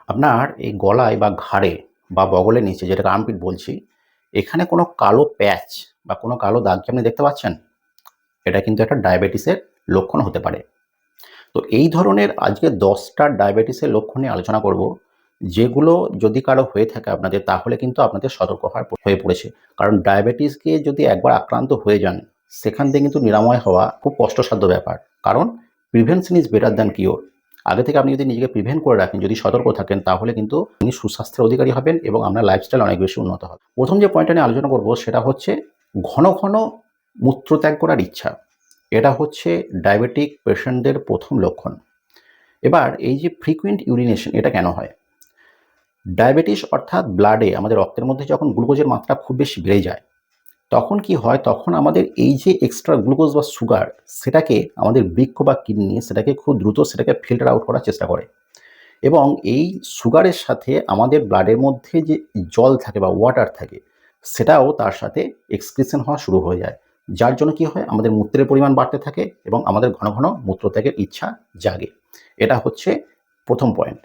আপনার এই গলায় বা ঘাড়ে বা বগলের নিচে যেটাকে আর্মপিট বলছি, এখানে কোনো কালো প্যাচ বা কোনো কালো দাগ কি আপনি দেখতে পাচ্ছেন? এটা কিন্তু একটা ডায়াবেটিসের লক্ষণ হতে পারে। তো এই ধরনের আজকে ১০ টা ডায়াবেটিসের লক্ষণ নিয়ে আলোচনা করব। যেগুলো যদি কারো হয়ে থাকে আপনাদের তাহলে কিন্তু আপনাদের সতর্ক হয়ে পড়েছে। কারণ ডায়াবেটিসকে যদি একবার আক্রান্ত হয়ে যান, সেখান থেকে কিন্তু নিরাময় হওয়া খুব কষ্টসাধ্য ব্যাপার। কারণ prevention is better than cure. আগে থেকে আপনি যদি নিজেকে প্রিভেন্ট করে রাখেন, যদি সতর্ক থাকেন তাহলে কিন্তু আপনি সুস্বাস্থ্যের অধিকারী হবেন এবং আপনার লাইফস্টাইল অনেক বেশি উন্নত হবে। ১ম যে পয়েন্টটা নিয়ে আলোচনা করব সেটা হচ্ছে ঘন, ঘন মূত্রত্যাগ করার ইচ্ছা। এটা হচ্ছে ডায়াবেটিক পেশেন্টদের ১ম লক্ষণ। এবার এই যে ফ্রিকুয়েন্ট ইউরিনেশন এটা কেন হয়? ডায়াবেটিস অর্থাৎ ব্লাডে আমাদের রক্তের মধ্যে যখন গ্লুকোজের মাত্রা খুব বেশি বেড়ে যায়, তখন কি হয়? তখন আমাদের এই যে এক্সট্রা গ্লুকোজ বা সুগার সেটাকে আমাদের বৃক্ক বা কিডনি সেটাকে খুব দ্রুত সেটাকে ফিল্টার আউট করার চেষ্টা করে। এবং এই সুগারের সাথে আমাদের ব্লাডের মধ্যে যে জল থাকে বা ওয়াটার থাকে, সেটাও তার সাথে এক্সক্রিশন হওয়া শুরু হয়ে যায়। যার জন্য কি হয়? আমাদের মূত্রের পরিমাণ বাড়তে থাকে এবং আমাদের ঘন, ঘন মূত্রত্যাগের ইচ্ছা জাগে। এটা হচ্ছে ১ম পয়েন্ট।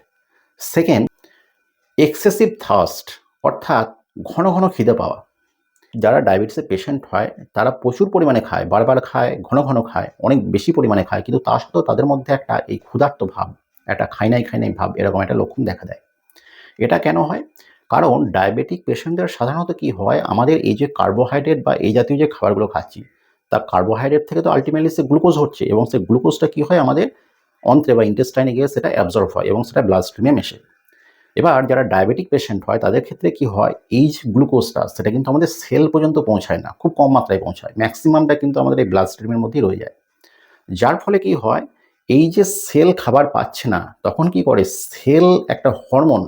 সেকেন্ড, এক্সেসিভ থার্স্ট অর্থাৎ ঘন, ঘন খিদে পাওয়া। যারা ডায়াবেটিসের পেশেন্ট হয় তারা প্রচুর পরিমাণে খায়, বারবার খায়, ঘন, ঘন খায়, অনেক বেশি পরিমাণে খায়। কিন্তু তা সত্ত্বেও তাদের মধ্যে একটা এই ক্ষুধার্ত ভাব, একটা খাই নাই, খাই নাই ভাব এরকম একটা লক্ষণ দেখা দেয়। এটা কেন হয়? কারণ ডায়াবেটিক পেশেন্টদের সাধারণত কি হয়? আমাদের এই যে কার্বোহাইড্রেট বা এই জাতীয় যে খাবারগুলো খাচ্ছি, তার কার্বোহাইড্রেট থেকে তো আল্টিমেটলি সে গ্লুকোজ হচ্ছে এবং সে গ্লুকোজটা কি হয়? আমাদের অন্ত্রে বা ইন্টেস্টাইনে গিয়ে সেটা অ্যাবজর্ব হয় এবং সেটা ব্লাড স্ট্রিমে মেশে। এবার যারা ডায়াবেটিক পেশেন্ট হয় তাদের ক্ষেত্রে কি হয়? এই যে গ্লুকোজটা সেটা কিন্তু আমাদের সেল পর্যন্ত পৌঁছায় না। খুব কম মাত্রায় পৌঁছায়। ম্যাক্সিমামটা কিন্তু আমাদের এই ব্লাড স্ট্রিমের মধ্যেই রয়ে যায়। যার ফলে কি হয়? এই যে সেল খাবার পাচ্ছে না, তখন কি করে? সেল একটা হরমোন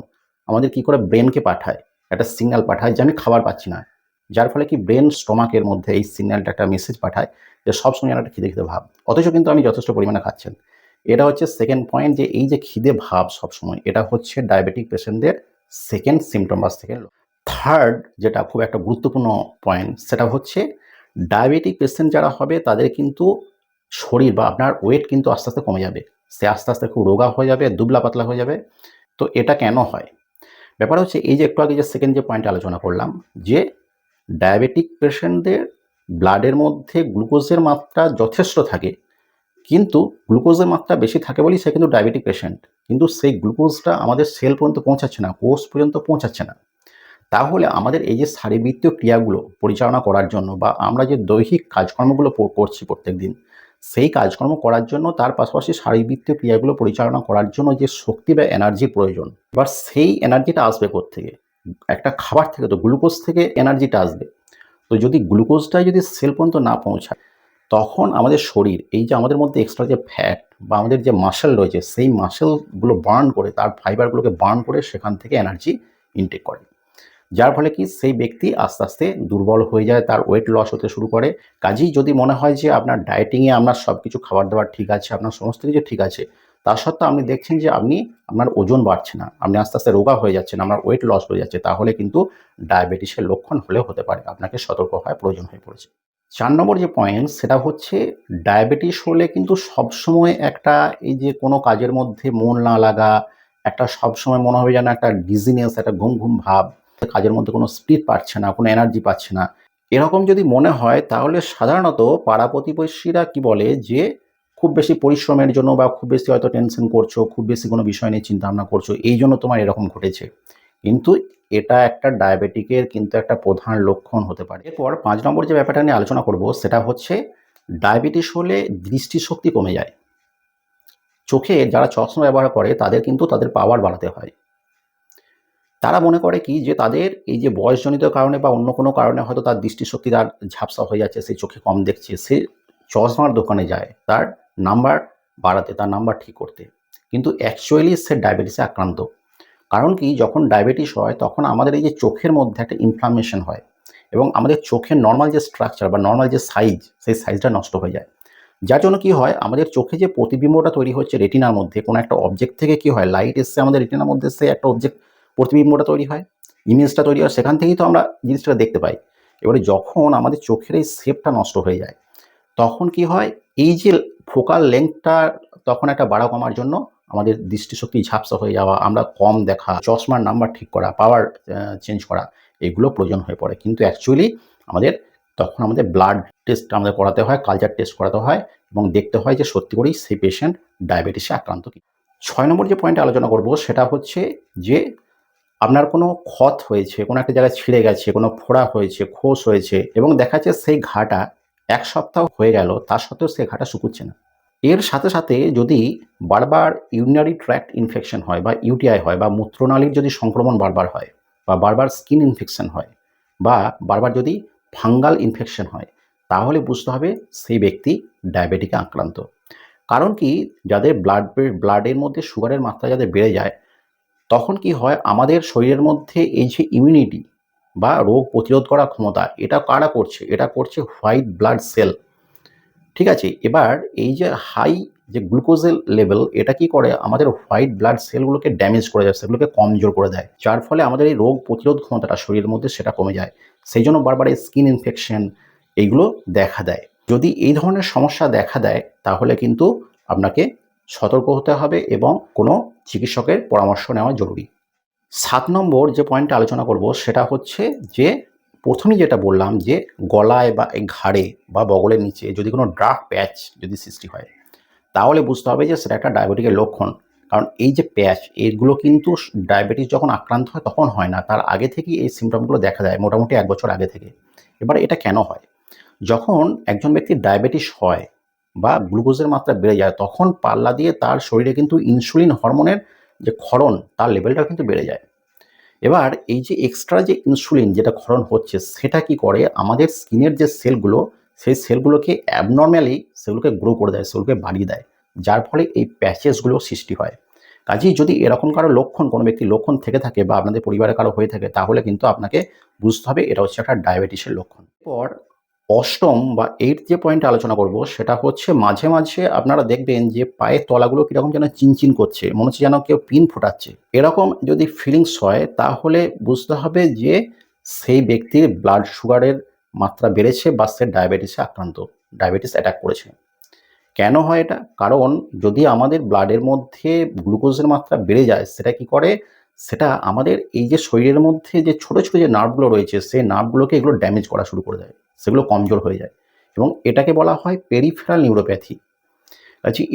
আমাদের কি করে? ব্রেনকে পাঠায়। একটা সিগন্যাল পাঠায় যে আমি খাবার পাচ্ছি না। যার ফলে কি ব্রেন স্টমাকের মধ্যে এই সিগন্যালটা একটা মেসেজ পাঠায় যে সবসময় যেন একটা খিদে, খিদে ভাব। অথচ কিন্তু আমি যথেষ্ট পরিমাণে খাচ্ছেন। এটা হচ্ছে 2nd পয়েন্ট, যে এই যে খিদে ভাব সবসময়, এটা হচ্ছে ডায়াবেটিক পেশেন্টদের 2nd সিম্পটম বা 2nd। 3rd যেটা খুব একটা গুরুত্বপূর্ণ পয়েন্ট, সেটা হচ্ছে ডায়াবেটিক পেশেন্ট যারা হবে তাদের কিন্তু শরীর বা আপনার ওয়েট কিন্তু আস্তে, আস্তে কমে যাবে। সে আস্তে, আস্তে খুব রোগা হয়ে যাবে, দুবলা পাতলা হয়ে যাবে। তো এটা কেন হয়? ব্যাপার হচ্ছে এই যে একটু আগে যে 2nd যে পয়েন্টে আলোচনা করলাম, যে ডায়াবেটিক পেশেন্টদের ব্লাডের মধ্যে গ্লুকোজের মাত্রা যথেষ্ট থাকে। কিন্তু গ্লুকোজের মাত্রা বেশি থাকে বলেই সে কিন্তু ডায়াবেটিক পেশেন্ট। কিন্তু সেই গ্লুকোজটা আমাদের সেল পর্যন্ত পৌঁছাচ্ছে না, কোষ পর্যন্ত পৌঁছাচ্ছে না। তাহলে আমাদের এই যে শারীরবৃত্তীয় ক্রিয়াগুলো পরিচালনা করার জন্য বা আমরা যে দৈহিক কাজকর্মগুলো করছি প্রত্যেকদিন, সেই কাজকর্ম করার জন্য তার পাশাপাশি শারীরবৃত্তীয় ক্রিয়াগুলো পরিচালনা করার জন্য যে শক্তি বা এনার্জির প্রয়োজন, এবার সেই এনার্জিটা আসবে কোত্থেকে? একটা খাবার থেকে, তো গ্লুকোজ থেকে এনার্জিটা আসবে। তো যদি গ্লুকোজটাই যদি সেল পর্যন্ত না পৌঁছায়, তখন আমাদের শরীর এই যে আমাদের মধ্যে এক্সট্রা যে ফ্যাট বা আমাদের যে মাসল রয়েছে, সেই মাসলগুলো বার্ন করে, তার ফাইবারগুলোকে বার্ন করে সেখান থেকে এনার্জি ইনটেক করে। যার ফলে কি সেই ব্যক্তি আস্তে, আস্তে দুর্বল হয়ে যায়, তার ওয়েট লস হতে শুরু করে। কাজেই যদি মনে হয় যে আপনার ডায়েটিংয়ে আপনার সবকিছু খাবার-দাবার ঠিক আছে, আপনার সমস্ত কিছু ঠিক আছে, তা সত্ত্বেও আপনি দেখছেন যে আপনার ওজন বাড়ছে না, আপনি আস্তে, আস্তে রোগা হয়ে যাচ্ছেন, আপনার ওয়েট লস হয়ে যাচ্ছে, তাহলে কিন্তু ডায়াবেটিসের লক্ষণ হলেও হতে পারে। আপনাকে সতর্ক হওয়ার প্রয়োজন হয়ে পড়েছে। ৪ নম্বর যে পয়েন্ট সেটা হচ্ছে ডায়াবেটিস হলে কিন্তু সবসময় একটা এই যে কোনো কাজের মধ্যে মন না লাগা, একটা সবসময় মনে হবে যেন একটা ডিজিনেস, একটা ঘুম, ঘুম ভাব, কাজের মধ্যে কোনো স্পিড পাচ্ছে না, কোনো এনার্জি পাচ্ছে না। এরকম যদি মনে হয় তাহলে সাধারণত পাড়া-প্রতিবেশীরা কি বলে যে, "খুব বেশি পরিশ্রমের জন্য বা খুব বেশি হয়তো টেনশন করছো, খুব বেশি কোনো বিষয় নিয়ে চিন্তাভাবনা করছো, এইজন্য তোমার এরকম ঘটেছে।" কিন্তু এটা একটা ডায়াবেটিকের কিন্তু একটা প্রধান লক্ষণ হতে পারে। এরপর ৫ নম্বর যে ব্যাপারটা নিয়ে আলোচনা করব সেটা হচ্ছে ডায়াবেটিস হলে দৃষ্টিশক্তি কমে যায়। চোখে যারা চশমা ব্যবহার করে তাদের কিন্তু তাদের পাওয়ার বাড়াতে হয়। তারা মনে করে কি যে তাদের এই যে বয়সজনিত কারণে বা অন্য কোনো কারণে হয়তো তার দৃষ্টিশক্তি তার ঝাপসা হয়ে যাচ্ছে, সে চোখে কম দেখছে। সে চশমার দোকানে যায় তার নাম্বার বাড়াতে, তার নাম্বার ঠিক করতে। কিন্তু অ্যাকচুয়ালি সে ডায়াবেটিসে আক্রান্ত। কারণ কি? যখন ডায়াবেটিস হয় তখন আমাদের এই যে চোখের মধ্যে একটা ইনফ্লামেশন হয় এবং আমাদের চোখের নরমাল যে স্ট্রাকচার বা নরমাল যে সাইজ, সেই সাইজটা নষ্ট হয়ে যায়। যার জন্য কি হয়? আমাদের চোখে যে প্রতিবিম্বটা তৈরি হচ্ছে রেটিনার মধ্যে, কোনো একটা অবজেক্ট থেকে কি হয়? লাইট এসছে আমাদের রেটিনার মধ্যে, এসে একটা অবজেক্ট প্রতিবিম্বটা তৈরি হয়, ইমেজটা তৈরি হয়, সেখান থেকেই তো আমরা জিনিসটা দেখতে পাই। এবারে যখন আমাদের চোখের এই শেপটা নষ্ট হয়ে যায়, তখন কি হয়? এই যে ফোকাল লেংথটা তখন একটা বাড়া কমার জন্য আমাদের দৃষ্টিশক্তি ঝাপসা হয়ে যাওয়া, আমরা কম দেখা, চশমার নাম্বার ঠিক করা, পাওয়ার চেঞ্জ করা, এগুলো প্রয়োজন হয়ে পড়ে। কিন্তু অ্যাকচুয়ালি তখন আমাদের ব্লাড টেস্ট আমাদের করাতে হয়, কালচার টেস্ট করাতে হয় এবং দেখতে হয় যে সত্যি করেই সেই পেশেন্ট ডায়াবেটিসে আক্রান্ত কি। ৬ নম্বর যে পয়েন্টে আলোচনা করব সেটা হচ্ছে যে আপনার কোনো ক্ষত হয়েছে, কোনো একটা জায়গায় ছিঁড়ে গেছে, কোনো ফোড়া হয়েছে, খোস হয়েছে এবং দেখা যাচ্ছে সেই ঘাটা ১ সপ্তাহ হয়ে গেল, তা সত্ত্বেও সেই ঘাটা শুকোচ্ছে না। এর সাথে, সাথে যদি বারবার ইউরিনারি ট্র্যাক্ট ইনফেকশন হয় বা ইউটিআই হয় বা মূত্রনালীর যদি সংক্রমণ বারবার হয় বা বারবার স্কিন ইনফেকশন হয় বা বারবার যদি ফাঙ্গাল ইনফেকশন হয়, তাহলে বুঝতে হবে সেই ব্যক্তি ডায়াবেটিকে আক্রান্ত। কারণ কি, যাদের ব্লাডের মধ্যে সুগারের মাত্রা যাদের বেড়ে যায়, তখন কি হয়, আমাদের শরীরের মধ্যে এই যে ইমিউনিটি বা রোগ প্রতিরোধ করার ক্ষমতা, এটা কারা করছে? এটা করছে হোয়াইট ব্লাড সেল। ঠিক আছে? এবার এই যে হাই যে গ্লুকোজের লেভেল, এটা কি করে, আমাদের হোয়াইট ব্লাড সেলগুলোকে ড্যামেজ করে দেয়, সেগুলোকে কমজোর করে দেয়। যার ফলে আমাদের এই রোগ প্রতিরোধ ক্ষমতাটা শরীরের মধ্যে সেটা কমে যায়। সেইজন্য বারবার এই স্কিন ইনফেকশন এইগুলো দেখা দেয়। যদি এই ধরনের সমস্যা দেখা দেয়, তাহলে কিন্তু আপনাকে সতর্ক হতে হবে এবং কোনো চিকিৎসকের পরামর্শ নেওয়া জরুরি। ৭ নম্বর যে পয়েন্টটা আলোচনা করব সেটা হচ্ছে যে, প্রথমেই যেটা বললাম যে গলায় বা এই ঘাড়ে বা বগলের নিচে যদি কোনো ডার্ক প্যাচ যদি সৃষ্টি হয়, তাহলে বুঝতে হবে যে সেটা একটা ডায়াবেটিকের লক্ষণ। কারণ এই যে প্যাচ, এগুলো কিন্তু ডায়াবেটিস যখন আক্রান্ত হয় তখন হয় না, তার আগে থেকেই এই সিমটমগুলো দেখা যায়, মোটামুটি ১ বছর আগে থেকে। এবার এটা কেন হয়? যখন একজন ব্যক্তির ডায়াবেটিস হয় বা গ্লুকোজের মাত্রা বেড়ে যায়, তখন পাল্লা দিয়ে তার শরীরে কিন্তু ইনসুলিন হরমোনের যে ক্ষরণ, তার লেভেলটাও কিন্তু বেড়ে যায়। এবার এই যে এক্সট্রা যে ইনসুলিন যেটা ক্ষরণ হচ্ছে, সেটা কি করে, আমাদের স্কিনের যে সেলগুলো, সেই সেলগুলোকে অ্যাবনরমালি সেগুলোকে গ্রো করে দেয়, সেগুলোকে বাড়িয়ে দেয়। যার ফলে এই প্যাচেসগুলো সৃষ্টি হয়। কাজেই যদি এরকম কারো লক্ষণ, কোনো ব্যক্তির লক্ষণ থেকে থাকে বা আপনাদের পরিবারে কারো হয়ে থাকে, তাহলে কিন্তু আপনাকে বুঝতে হবে এটা হচ্ছে একটা ডায়াবেটিসের লক্ষণ। এরপর ৮ম বা ৮th যে পয়েন্টে আলোচনা করব সেটা হচ্ছে, মাঝে, মাঝে আপনারা দেখবেন যে পায়ের তলাগুলো কিরকম যেন চিনচিন করছে। মনে হচ্ছে যেন কেউ পিন ফোটাচ্ছে। এরকম যদি ফিলিংস হয়, তাহলে বুঝতে হবে যে সেই ব্যক্তির ব্লাড সুগারের মাত্রা বেড়েছে বা সে ডায়াবেটিসে আক্রান্ত, ডায়াবেটিস অ্যাটাক করেছে। কেন হয় এটা? কারণ যদি আমাদের ব্লাডের মধ্যে গ্লুকোজের মাত্রা বেড়ে যায়, সেটা কি করে? সেটা আমাদের এই যে শরীরের মধ্যে যে ছোট, ছোট যে নার্ভগুলো রয়েছে, সেই নার্ভগুলোকে এগুলো ড্যামেজ করা শুরু করে দেয়। সেগুলো কমজোর হয়ে যায় এবং এটাকে বলা হয় পেরিফেরাল নিউরোপ্যাথি।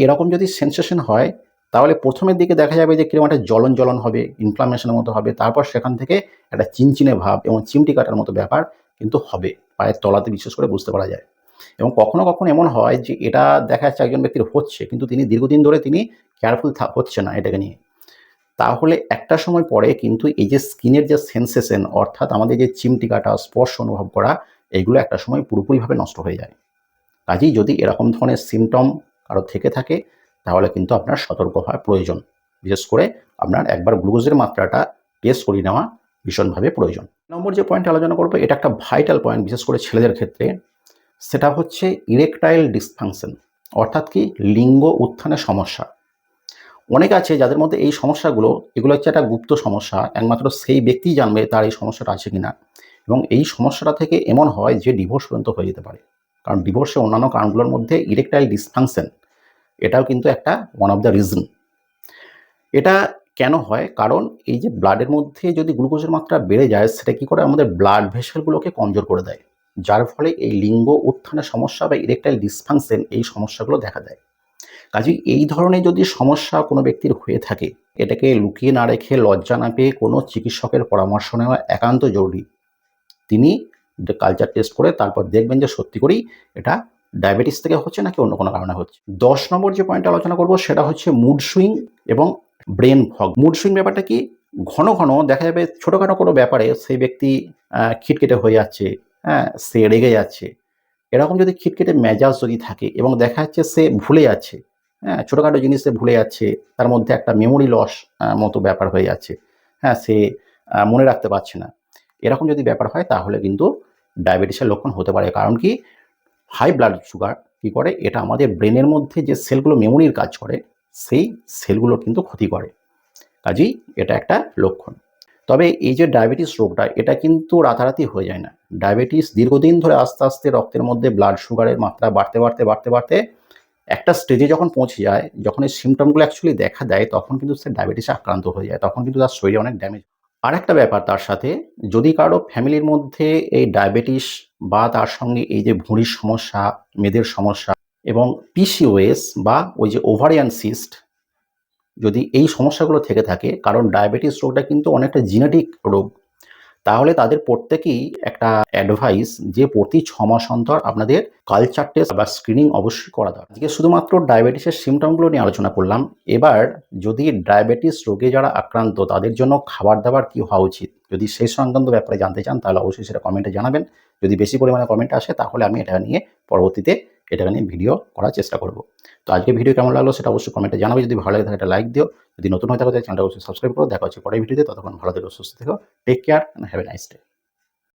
এরকম যদি সেনসেশন হয়, তাহলে ১ম এর দিকে দেখা যাবে যে কিরকম একটা জ্বলন, জ্বলন হবে, ইনফ্লামেশনের মতো হবে। তারপর সেখান থেকে একটা চিনচিনে ভাব এবং চিমটি কাটার মতো ব্যাপার কিন্তু হবে। পায়ের তলাতে বিশেষ করে বুঝতে পারা যায়। এবং কখনো, কখনো এমন হয় যে এটা দেখা যাচ্ছে একজন ব্যক্তির হচ্ছে, কিন্তু তিনি দীর্ঘদিন ধরে তিনি কেয়ারফুল হচ্ছে না এটাকে নিয়ে। তাহলে একটা সময় পরে কিন্তু এই যে স্কিনের যে সেনসেশন, অর্থাৎ আমাদের যে চিমটি কাটা, স্পর্শ অনুভব করা, এগুলো একটা সময় পুরোপুরিভাবে নষ্ট হয়ে যায়। কাজেই যদি এরকম ধরনের সিমটম কারো থেকে থাকে, তাহলে কিন্তু আপনার সতর্ক হওয়া প্রয়োজন। বিশেষ করে আপনার একবার গ্লুকোজের মাত্রাটা টেস্ট করিয়ে নেওয়া ভীষণভাবে প্রয়োজন। নম্বর যে পয়েন্টে আলোচনা করব, এটা একটা ভাইটাল পয়েন্ট, বিশেষ করে ছেলেদের ক্ষেত্রে। সেটা হচ্ছে ইরেকটাইল ডিসফাংশন, অর্থাৎ কি, লিঙ্গ উত্থানের সমস্যা। অনেক আছে যাদের মধ্যে এই সমস্যাগুলো, এগুলো হচ্ছে একটা গুপ্ত সমস্যা। একমাত্র সেই ব্যক্তিই জানবে তার এই সমস্যাটা আছে কিনা। এবং এই সমস্যাটা থেকে এমন হয় যে ডিভোর্স পর্যন্ত হয়ে যেতে পারে। কারণ ডিভোর্সের অন্যান্য কারণগুলোর মধ্যে ইরেকটাইল ডিসফাংশন, এটাও কিন্তু একটা ওয়ান অফ দ্য রিজন। এটা কেন হয়? কারণ এই যে ব্লাডের মধ্যে যদি গ্লুকোজের মাত্রা বেড়ে যায়, সেটা কি করে, আমাদের ব্লাড ভেসেলগুলোকে কমজোর করে দেয়। যার ফলে এই লিঙ্গ উত্থানের সমস্যা বা ইরেকটাইল ডিসফাংশন, এই সমস্যাগুলো দেখা দেয়। কাজেই এই ধরনের যদি সমস্যা কোনো ব্যক্তির হয়ে থাকে, এটাকে লুকিয়ে না রেখে, লজ্জা না পেয়ে কোনো চিকিৎসকের পরামর্শ নেওয়া একান্ত জরুরি। তিনি কালচার টেস্ট করে তারপর দেখবেন যে সত্যি করেই এটা ডায়াবেটিস থেকে হচ্ছে নাকি অন্য কোনো কারণে হচ্ছে। ১০ নম্বর যে পয়েন্টটা আলোচনা করব সেটা হচ্ছে মুড সুইং এবং ব্রেন ফগ। মুড সুইং ব্যাপারটা কি? ঘন, ঘন দেখা যাবে ছোটখাটো কোনো ব্যাপারে সেই ব্যক্তি খিটখিটে হয়ে যাচ্ছে, হ্যাঁ? সে রেগে যাচ্ছে। এরকম যদি খিটখিটে মেজাজ যদি থাকে এবং দেখা যাচ্ছে সে ভুলে যাচ্ছে, হ্যাঁ? ছোটখাটো জিনিস সে ভুলে যাচ্ছে, তার মধ্যে একটা মেমোরি লস মতো ব্যাপার হয়ে যাচ্ছে, হ্যাঁ? সে মনে রাখতে পারছে না। এরকম যদি ব্যাপার হয়, তাহলে কিন্তু ডায়াবেটিসের লক্ষণ হতে পারে। কারণ কি, হাই ব্লাড সুগার কি করে, এটা আমাদের ব্রেনের মধ্যে যে সেলগুলো মেমোরির কাজ করে, সেই সেলগুলোর কিন্তু ক্ষতি করে। কাজেই এটা একটা লক্ষণ। তবে এই যে ডায়াবেটিস রোগটা, এটা কিন্তু রাতারাতি হয়ে যায় না। ডায়াবেটিস দীর্ঘদিন ধরে আস্তে, আস্তে রক্তের মধ্যে ব্লাড সুগারের মাত্রা বাড়তে, বাড়তে, বাড়তে, বাড়তে একটা স্টেজে যখন পৌঁছে যায়, যখন এই সিম্পটমগুলো অ্যাকচুয়ালি দেখা দেয়, তখন কিন্তু সে ডায়াবেটিসে আক্রান্ত হয়ে যায়। তখন কিন্তু তার শরীরে অনেক ড্যামেজ। আরেকটা ব্যাপার তার সাথে, যদি কারো ফ্যামিলির মধ্যে এই ডায়াবেটিস বা তার সঙ্গে এই যে ভুঁড়ির সমস্যা, মেদের সমস্যা এবং পিসিওএস বা ওই যে ওভারিয়ান সিস্ট, যদি এই সমস্যাগুলো থেকে থাকে, কারণ ডায়াবেটিস রোগটা কিন্তু অনেকটা জেনেটিক রোগ। তাহলে তাদের প্রত্যেকেই একটা অ্যাডভাইস যে প্রতি ৬ মাস অন্তর আপনাদের কালচার টেস্ট বা স্ক্রিনিং অবশ্যই করা দরকার। আজকে শুধুমাত্র ডায়াবেটিসের সিম্পটমগুলো নিয়ে আলোচনা করলাম। এবার যদি ডায়াবেটিস রোগে যারা আক্রান্ত তাদের জন্য খাবার-দাবার কি হওয়া উচিত? যদি সেই সংক্রান্ত ব্যাপারে জানতে চান তাহলে অবশ্যই সেটা কমেন্টে জানাবেন। যদি বেশি পরিমাণে কমেন্ট আসে তাহলে আমি এটা নিয়ে পরবর্তীতে এটা নিয়ে ভিডিও করার চেষ্টা করব। তো আজকের ভিডিও কেমন লাগলো সেটা অবশ্যই কমেন্টে জানাবে। যদি ভালো লাগে তাহলে একটা লাইক দিও। যদি নতুন হয়ে থাকো তাহলে চ্যানেলটা অবশ্যই সাবস্ক্রাইব করো। দেখা হচ্ছে পরের ভিডিওতে। ততক্ষণ ভালো থেকো, সুস্থ থেকো। Take care and have a nice day.